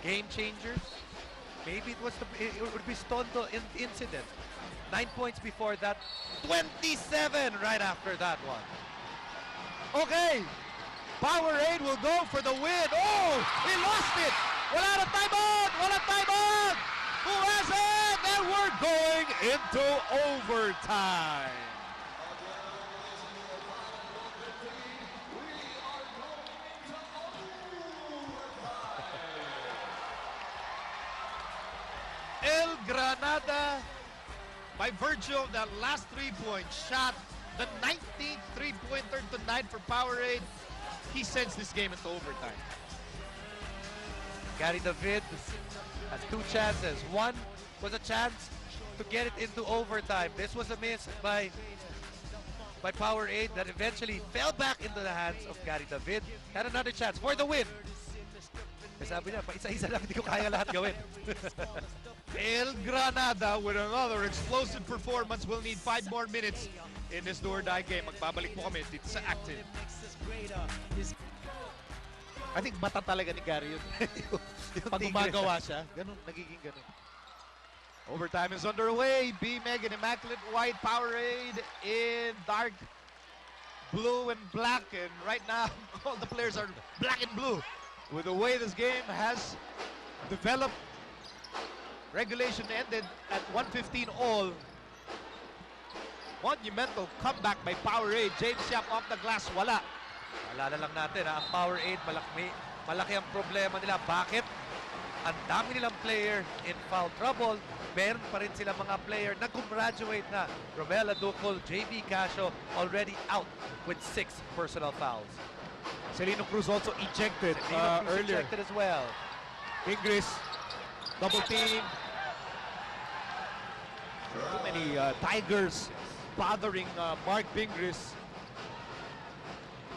game changers. Maybe it would be Stondo incident. 9 points before that, 27 right after that one. Okay, Powerade will go for the win. Oh, he lost it. Wala na timeout. Wala timeout. Who has it? And we're going into overtime. El Granada, by virtue of that last three-point shot, the 19th three-pointer tonight for Powerade, he sends this game into overtime. Gary David has two chances. One was a chance to get it into overtime. This was a miss by Powerade that eventually fell back into the hands of Gary David. Had another chance for the win. Sabi niya, pa-isa-isa lang, hindi ko kaya lahat gawin. El Granada with another explosive performance will need 5 more minutes in this do-or-die game. Magbabalik po kami dito sa Active. I think mata talaga ni Gary yun. Pag gumagawa siya, ganun, nagiging ganun. Overtime is underway. B Meg in immaculate white, Powerade in dark blue and black. And right now, all the players are black and blue. With the way this game has developed, regulation ended at 1:15 all. Monumental comeback by Powerade. James Yap off the glass, wala. Alala lang natin, ang Powerade, malaki ang problema nila. Bakit? Ang dami nilang player in foul trouble. Meron pa rin sila mga player na graduate na. Romel Aducol, JB Casio already out with 6 personal fouls. Celino Cruz also ejected earlier. Ejected as well. Ingris, double team. Too many Tigers bothering Mark Bingris.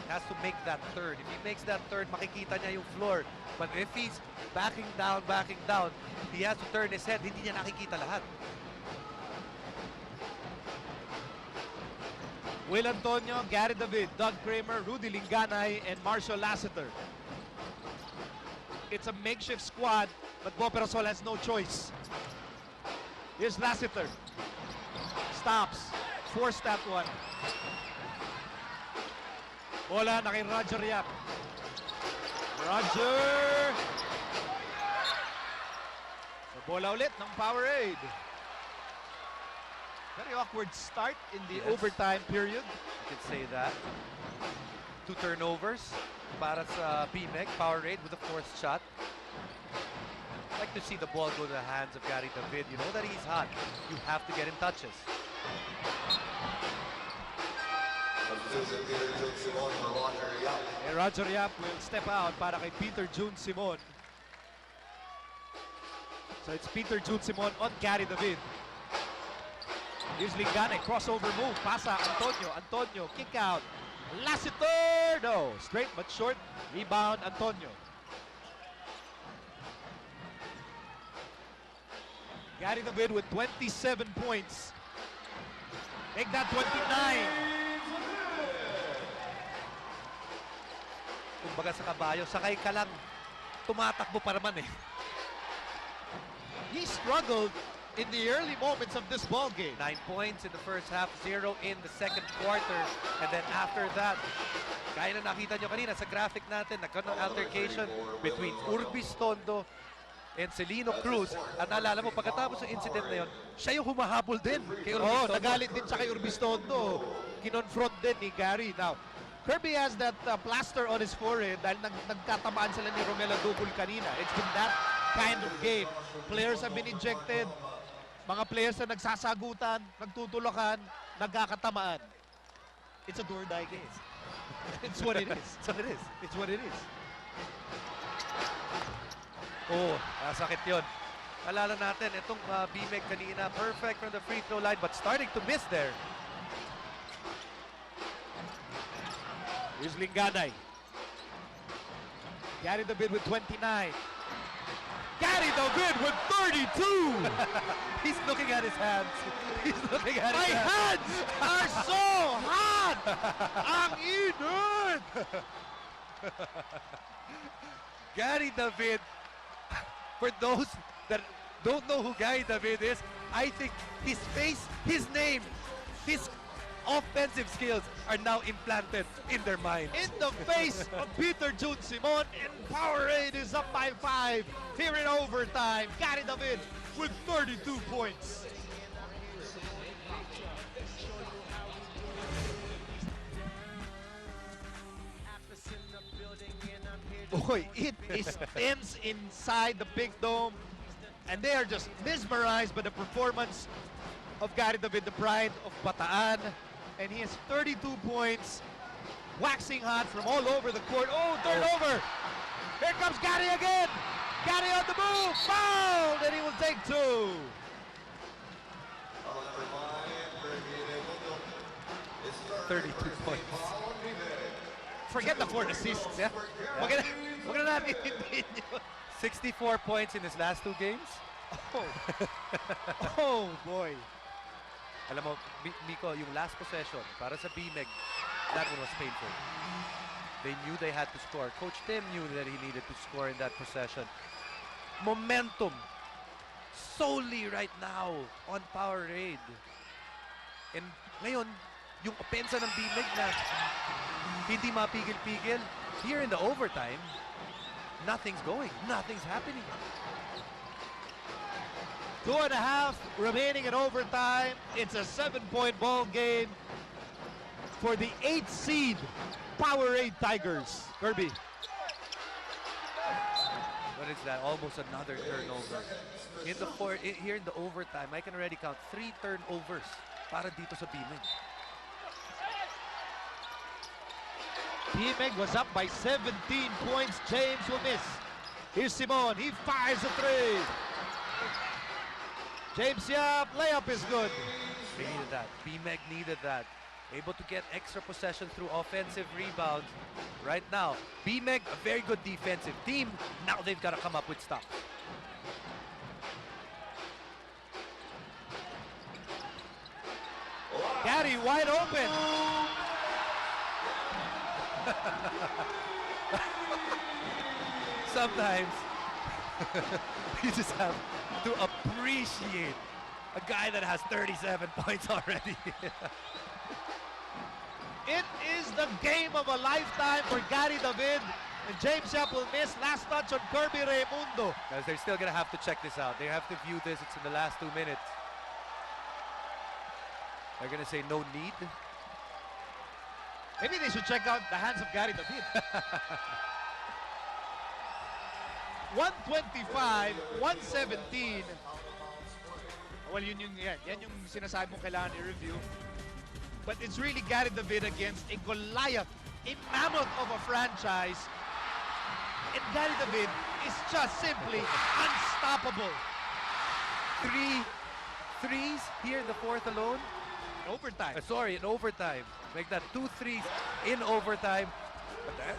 Has to make that third. If he makes that third, makikita niya yung floor. But if he's backing down, he has to turn his head. Hindi niya nakikita lahat. Will Antonio, Gary David, Doug Kramer, Rudy Linganay, and Marshall Lassiter. It's a makeshift squad, but Bo Perasol has no choice. Here's Lassiter. Stops. Forced that one. Bola na kay Roger Yap. Roger! So bola ulit ng Powerade. Very awkward start in the overtime period. You could say that. 2 turnovers para sa B Meg. Powerade with the 4th shot. I'd like to see the ball go to the hands of Gary David. You know that he's hot. You have to get in touches. And Roger Yap will step out para kay Peter June Simon. So it's Peter June Simon on Gary David. Here's Lingane, crossover move, pasa, Antonio, kick out. Lassiter, no, straight but short, rebound, Antonio. Gary David with 27 points. Make that 29. Kumbaga sa kabayo, sakay ka lang, tumatakbo pa naman eh. He struggled in the early moments of this ball game. 9 points in the first half, 0 in the second quarter. And then after that, kaya na nakita nyo kanina sa graphic natin, nagkaroon ng altercation between Urbi Stondo and Celino Cruz. At naalala mo, pagkatapos ng incident na yun, siya yung humahabol din kay Urbi Stondo. Nagalit din siya kay Urbi Stondo. Kinonfront din ni Gary. Now, Kirby has that plaster on his forehead dahil nagkatamaan sila ni Romel Aducol kanina. It's been that kind of game. Players have been ejected. Mga players na nagsasagutan, nagtutulakan, nagkakatamaan. It's a do-or-die game. It's what it is. It's what it is. It's what it is. Oh, sakit yun. Alala natin, itong B Meg kanina, perfect from the free throw line, but starting to miss there. Here's Linganay. Gary David with 29. Gary David with 32! He's looking at his hands. He's looking at My his hands. hands are so hot! Ang init! Gary David For those that don't know who Gary David is, I think his face, his name, his offensive skills are now implanted in their minds. In the face of Peter Jun Simon, and Powerade is up by 5 here in overtime. Gary David with 32 points. Boy, it is tense inside the big dome, and they are just mesmerized by the performance of Gary David, the pride of Bataan. And he has 32 points, waxing hot from all over the court. Oh, turnover! Here comes Gary again! Gary on the move! Fouled! And he will take 2. 32 points. Forget the 4 assists. Yeah? Wag na natin hindihin yun. 64 points in his last 2 games. Oh. Oh, boy. Alam mo, Miko, yung last possession para sa B Meg, that one was painful. They knew they had to score. Coach Tim knew that he needed to score in that possession. Momentum solely right now on Powerade. And ngayon, yung opensa ng B Meg na hindi mapigil-pigil. Here in the overtime, nothing's going. Nothing's happening. 2.5 remaining in overtime. It's a 7-point ball game for the 8th seed Powerade Tigers. Kirby. What is that? Almost another turnover. Here in the overtime, I can already count 3 turnovers para dito sa B Meg. B Meg was up by 17 points. James will miss. Here's Simon. He fires a 3. James Yap, layup is good. They needed that. B Meg needed that. Able to get extra possession through offensive rebounds. Right now, B Meg, a very good defensive team. Now they've got to come up with stuff. Gary wide open. Sometimes you just have to appreciate a guy that has 37 points already. It is the game of a lifetime for Gary David. And James Yap will miss. Last touch on Kirby Raimundo. Guys, they're still going to have to check this out. They have to view this. It's in the last 2 minutes. They're going to say no need. Maybe they should check out the hands of Gary David. 125, 117. Well, yan yung sinasabi mo kailangan i-review. But it's really Gary David against a Goliath, a mammoth of a franchise. And Gary David is just simply unstoppable. 3 threes here in the fourth alone. Overtime. Sorry, in overtime. Like that, 2 threes in overtime. But that,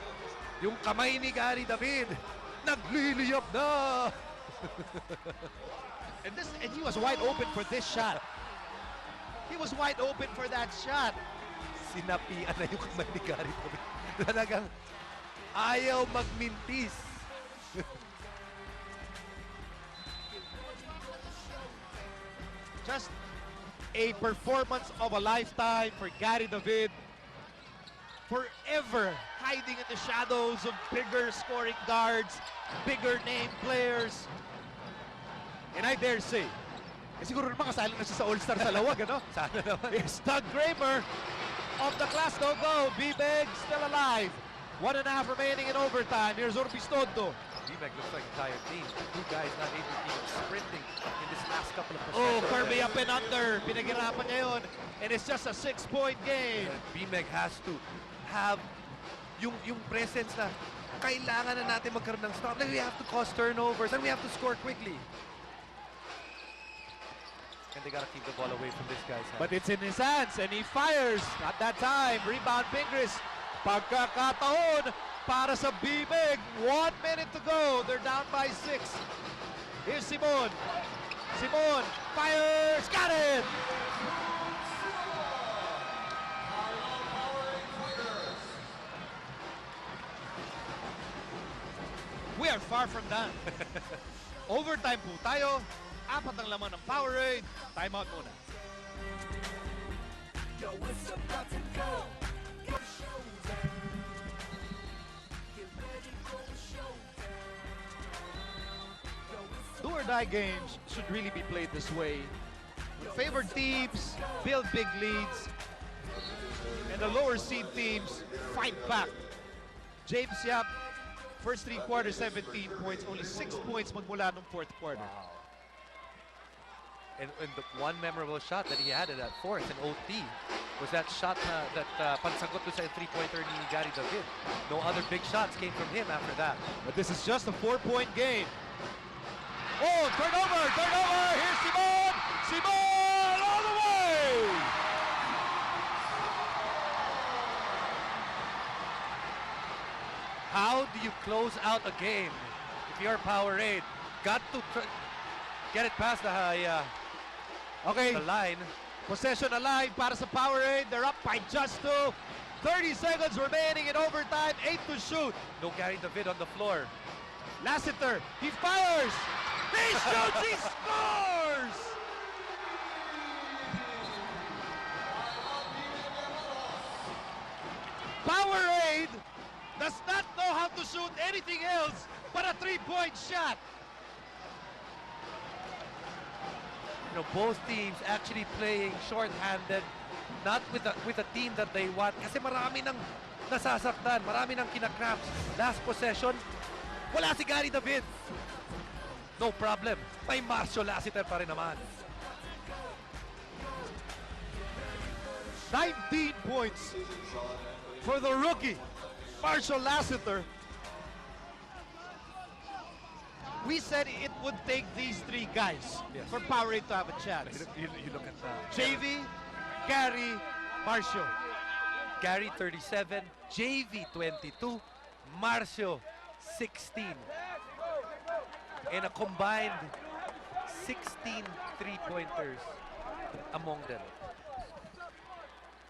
yung kamay ni Gary David, nagliliyap na! And he was wide open for this shot. He was wide open for that shot. Sinapian na yung kamay ni Gary David. Talagang ayaw magmintis. Just a performance of a lifetime for Gary David. Forever hiding in the shadows of bigger scoring guards, bigger name players. And I dare say, siguro naman kasali na siya sa All-Star sa lawag, ano? Sana naman. It's Doug Kramer of the class no-go. B Meg still alive. 1.5 remaining in overtime. Here's Urbistondo. B Meg looks like a tired team. 2 guys not able to even sprinting in this last couple of Oh, possessions. Kirby up and under. Pinaghirapan niya yun. And it's just a 6-point game. B Meg has to have yung presence na kailangan na natin magkaroon ng stop. Like we have to cause turnovers and we have to score quickly. And they gotta keep the ball away from this guy's hand. But it's in his hands and he fires. At that time, rebound Pingris. Pagkakataon para sa B Meg. 1 minute to go. They're down by 6. Here's Simon. Simon fires. Got it! We are far from done. Overtime po tayo. 4 ang laman ng Powerade. Timeout muna. Do or die games should really be played this way. When favored teams build big leads, and the lower seed teams fight back. James Yap, first 3 quarters, 17 points. Only 6 points magmula nung 4th quarter. Wow. And the one memorable shot that he had in that fourth in OT was that shot that pansagot to sa three-pointer ni Gary David. No other big shots came from him after that. But this is just a 4-point game. Oh, turnover! Here's Simon! Simon all the way! How do you close out a game if you're Powerade? Got to get it past the Okay, line. possession alive para sa Powerade. They're up by just 2. 30 seconds remaining in overtime. 8 to shoot. No Gary David on the floor. Lassiter, he fires! He shoots, he scores! Powerade does not know how to shoot anything else but a 3-point shot. You know, both teams actually playing short-handed, not with the team that they want. Kasi marami nang nasasaktan, marami nang kinakramps. Last possession, wala si Gary David. No problem. May Marcio Lassiter pa rin naman. 19 points for the rookie, Marcio Lassiter. We said it would take these 3 guys for Powerade to have a chance. You look at that. JV, Gary, Marcio. Gary 37, JV 22, Marcio 16. And a combined 16 three-pointers among them.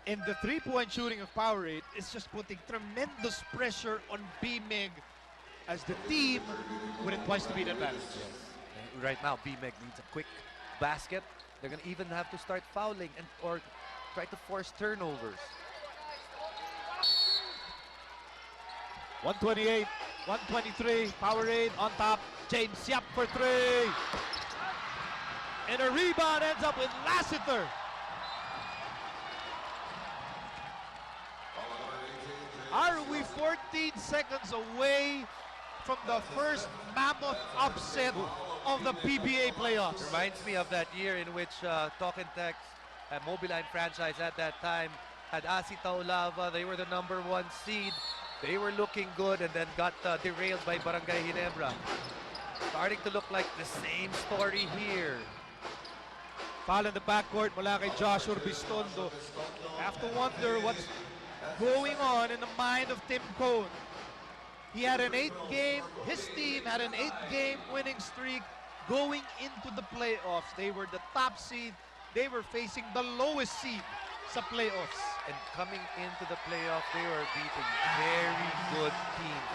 And the 3-point shooting of Powerade is just putting tremendous pressure on B Meg as the team with it twice to beat advantage. Right now, B Meg needs a quick basket. They're going to even have to start fouling or try to force turnovers. 128, 123, Powerade on top. James Yap for 3. And a rebound ends up with Lassiter. Are we 14 seconds away from the first mammoth upset of the PBA playoffs? Reminds me of that year in which Talk and Text, a Mobiline franchise at that time, had Asi Taulava. They were the #1 seed. They were looking good and then got derailed by Barangay Ginebra. Starting to look like the same story here. Foul in the backcourt mula kay Joshua Bistondo. Have to wonder what's going on in the mind of Tim Cone. He had an 8-game, his team had an 8-game winning streak going into the playoffs. They were the top seed. They were facing the lowest seed sa playoffs. And coming into the playoff, they were beating very good teams.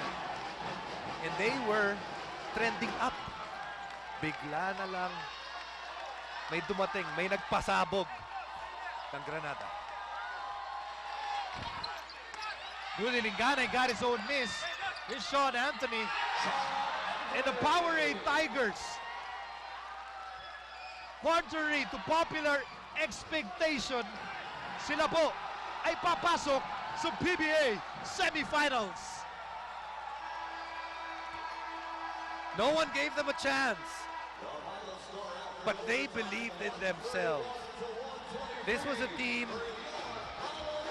And they were trending up. Bigla na lang may dumating, may nagpasabog ng Granada. Rudy Lingana got his own miss. Here's Sean Anthony. And the Powerade Tigers, contrary to popular expectation, sila po ay papasok sa PBA semifinals. No one gave them a chance, but they believed in themselves. This was a team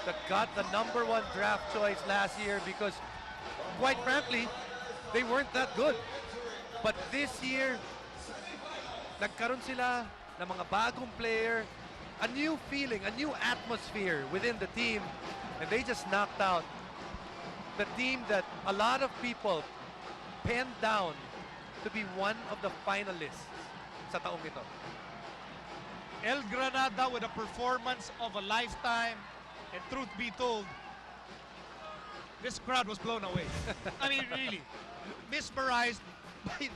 that got the #1 draft choice last year because, quite frankly, they weren't that good. But this year, nagkaroon sila ng mga bagong player, a new feeling, a new atmosphere within the team, and they just knocked out the team that a lot of people penned down to be one of the finalists sa taong ito. El Granada with a performance of a lifetime, and truth be told, this crowd was blown away. I mean, really, mesmerized by